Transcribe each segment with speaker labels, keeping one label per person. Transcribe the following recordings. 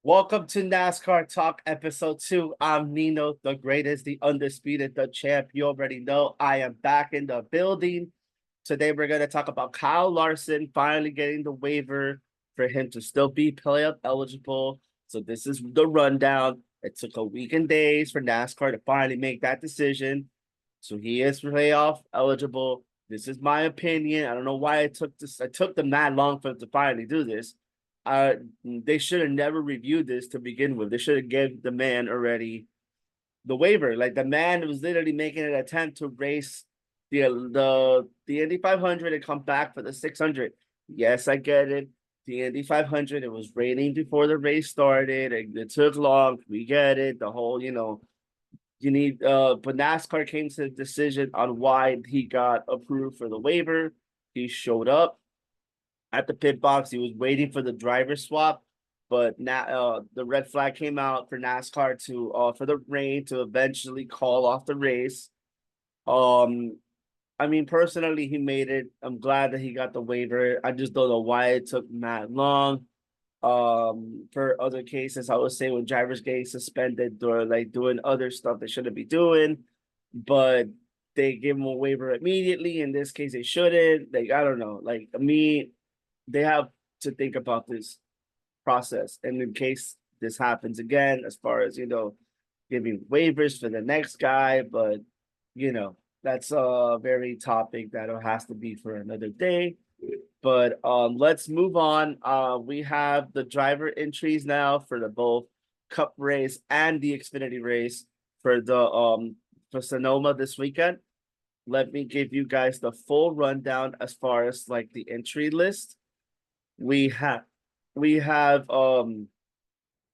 Speaker 1: Welcome to NASCAR Talk Episode 2. I'm Nino, the greatest, the undisputed, the champ. You already know I am back in the building. Today we're going to talk about Kyle Larson finally getting the waiver for him to still be playoff eligible. So this is the rundown. It took a week and days for NASCAR to finally make that decision. So he is playoff eligible. This is my opinion. I don't know why it took them that long for them to finally do this. They should have never reviewed this to begin with. They should have gave the man already the waiver. Like the man was literally making an attempt to race the Indy 500 and come back for the 600. Yes, I get it. The Indy 500, it was raining before the race started. It took long. We get it. The whole, you need but NASCAR came to the decision on why he got approved for the waiver. He showed up at the pit box. He was waiting for the driver swap, but now the red flag came out for NASCAR to for the rain to eventually call off the race. I mean, personally, he made it. I'm glad that he got the waiver. I just don't know why it took that long. For other cases, I would say when drivers getting suspended or like doing other stuff they shouldn't be doing, but they give him a waiver immediately. In this case, they shouldn't. Like, I don't know. Like me, they have to think about this process. And in case this happens again, as far as, giving waivers for the next guy, but, that's a very topic that has to be for another day. But let's move on. We have the driver entries now for the both Cup race and the Xfinity race for the for Sonoma this weekend. Let me give you guys the full rundown as far as like the entry list. We have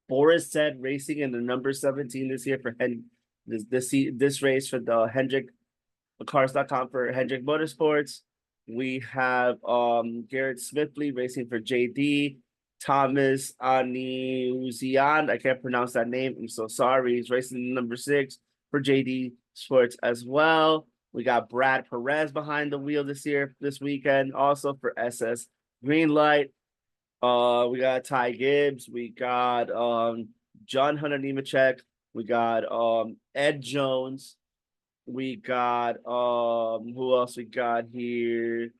Speaker 1: Boris said racing in the number 17 this year for this race for the Hendrick cars.com for Hendrick Motorsports. We have Garrett Smithley racing for JD. Thomas Aniuzian, I can't pronounce that name. I'm so sorry. He's racing number 6 for JD Sports as well. We got Brad Perez behind the wheel this weekend, also for SS Greenlight. We got Ty Gibbs. We got John Hunter Nemechek. We got Ed Jones. We got who else we got here?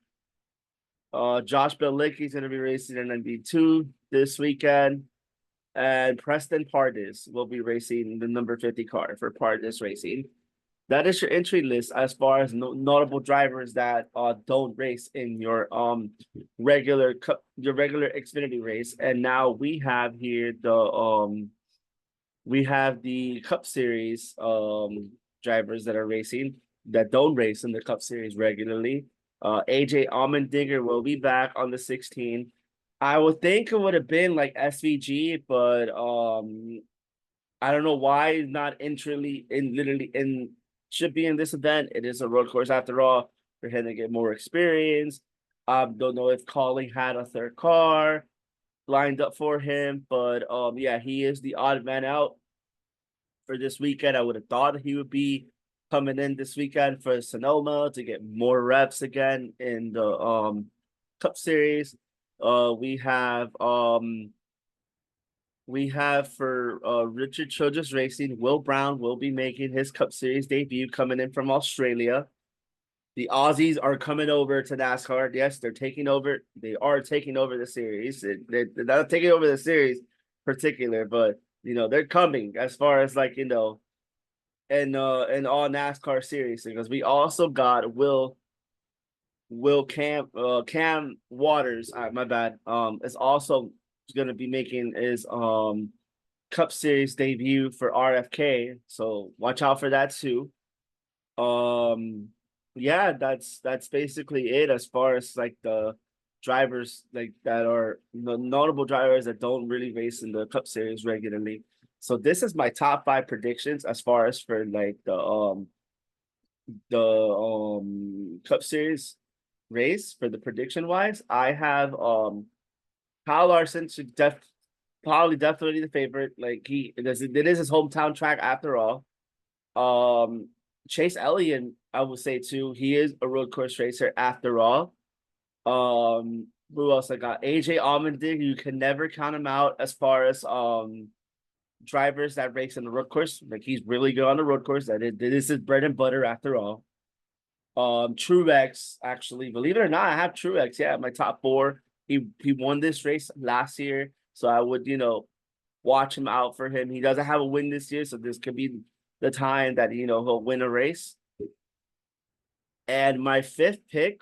Speaker 1: Josh Belicki's gonna be racing in NB2 this weekend. And Preston Pardis will be racing the number 50 car for Pardis Racing. That is your entry list as far as notable drivers that don't race in your regular Xfinity race. And now we have here the Cup Series drivers that are racing that don't race in the Cup Series regularly. AJ Allmendinger will be back on the 16. I would think it would have been like SVG, but I don't know why he's not should be in this event. It is a road course after all for him to get more experience. Don't know if Calling had a third car lined up for him, but yeah, he is the odd man out for this weekend. I would have thought he would be coming in this weekend for Sonoma to get more reps again in the Cup Series. We have for Richard Childress Racing, Will Brown will be making his Cup Series debut coming in from Australia. The Aussies are coming over to NASCAR. Yes, they're taking over. They are taking over the series. They're not taking over the series particular, but they're coming as far as like in all NASCAR series, because we also got Cam Waters. My bad. Is also going to be making his Cup Series debut for RFK. So watch out for that too. Yeah, that's basically it as far as like the drivers like that are notable drivers that don't really race in the Cup Series regularly. So this is my top 5 predictions as far as for like the Cup Series race for the prediction wise. I have Kyle Larson should definitely the favorite. Like it is his hometown track after all. Chase Elliott, I would say too, he is a road course racer after all. Who else I got? AJ Allmendinger. You can never count him out as far as drivers that race in the road course. Like he's really good on the road course. This is bread and butter after all. Truex, actually, believe it or not, I have Truex. Yeah, my top four. He won this race last year, so I would watch him out for him. He doesn't have a win this year, so this could be the time that he'll win a race. And my fifth pick,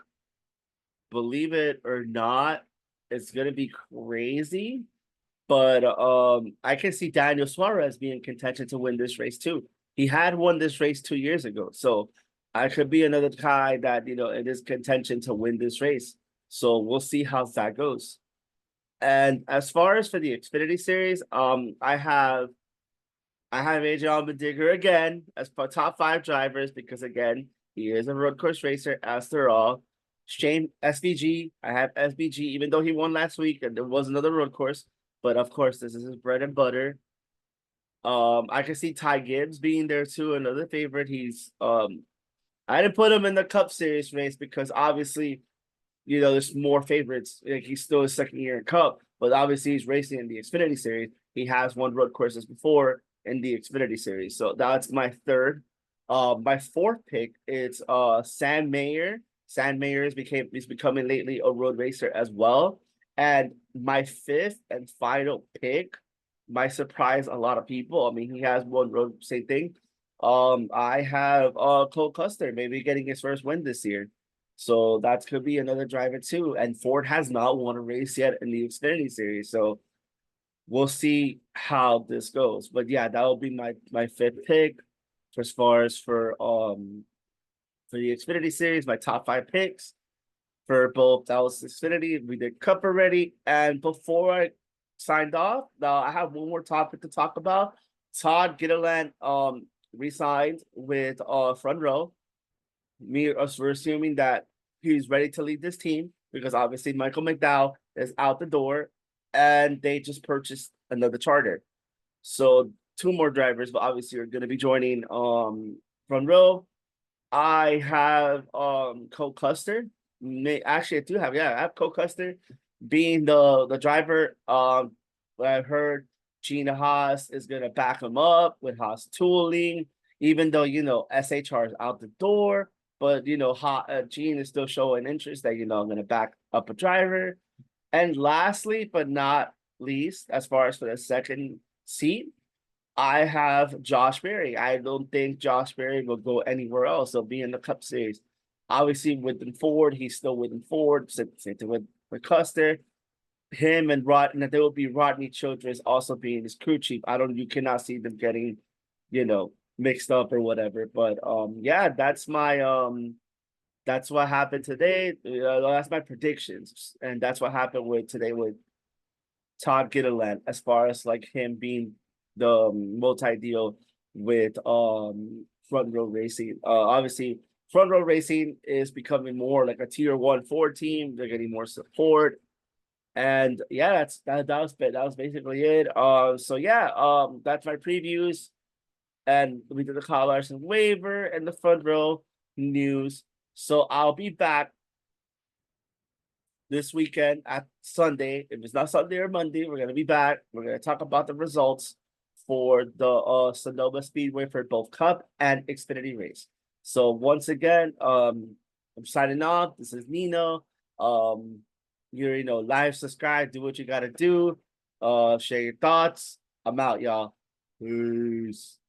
Speaker 1: believe it or not, it's gonna be crazy, but I can see Daniel Suarez being in contention to win this race too. He had won this race 2 years ago, so I could be another guy that it is contention to win this race. So we'll see how that goes. And as far as for the Xfinity series, I have AJ Allmendinger again as for top five drivers because again he is a road course racer as they're all. Shane SVG, I have SVG even though he won last week and there was another road course, but of course this is his bread and butter. I can see Ty Gibbs being there too, another favorite. He's I didn't put him in the Cup Series race because obviously there's more favorites. Like he's still his second year in Cup, but obviously he's racing in the Xfinity Series. He has won road courses before in the Xfinity Series, so that's my third. My fourth pick is Sam Mayer. Sam Mayer is becoming lately a road racer as well. And my fifth and final pick might surprise a lot of people. I mean, he has one road, same thing. I have Cole Custer maybe getting his first win this year. So that could be another driver too. And Ford has not won a race yet in the Xfinity Series. So we'll see how this goes. But yeah, that will be my fifth pick as far as for the Xfinity Series, my top five picks for both. That was Xfinity. We did Cup already. And before I signed off, now I have one more topic to talk about. Todd Gilliland resigned with Front Row. We're assuming that he's ready to lead this team because obviously Michael McDowell is out the door and they just purchased another charter. So two more drivers, but obviously are going to be joining Front Row. I have Cole Custer. Actually, I have Cole Custer being the driver. I heard Gina Haas is gonna back him up with Haas tooling, even though SHR is out the door, but Gene is still showing interest that I'm gonna back up a driver. And lastly, but not least, as far as for the second seat, I have Josh Berry. I don't think Josh Berry will go anywhere else. He'll be in the Cup Series. Obviously, within Ford, he's still within Ford. Same thing with Custer. Him and there will be Rodney Childress also being his crew chief. You cannot see them getting, mixed up or whatever. But yeah, that's what happened today. That's my predictions, and that's what happened with today with Todd Gilliland as far as like him being the multi-deal with Front Row Racing. Obviously Front Row Racing is becoming more like a tier 1 Ford team. They're getting more support. And yeah, that was basically it. So yeah, that's my previews. And we did the Kyle Larson waiver and the Front Row news. So I'll be back this weekend at Sunday. If it's not Sunday or Monday, we're gonna be back. We're gonna talk about the results for the Sonoma Speedway for both Cup and Xfinity race. So once again, I'm signing off. This is Nino. Live, subscribe, do what you gotta do. Share your thoughts. I'm out, y'all. Peace.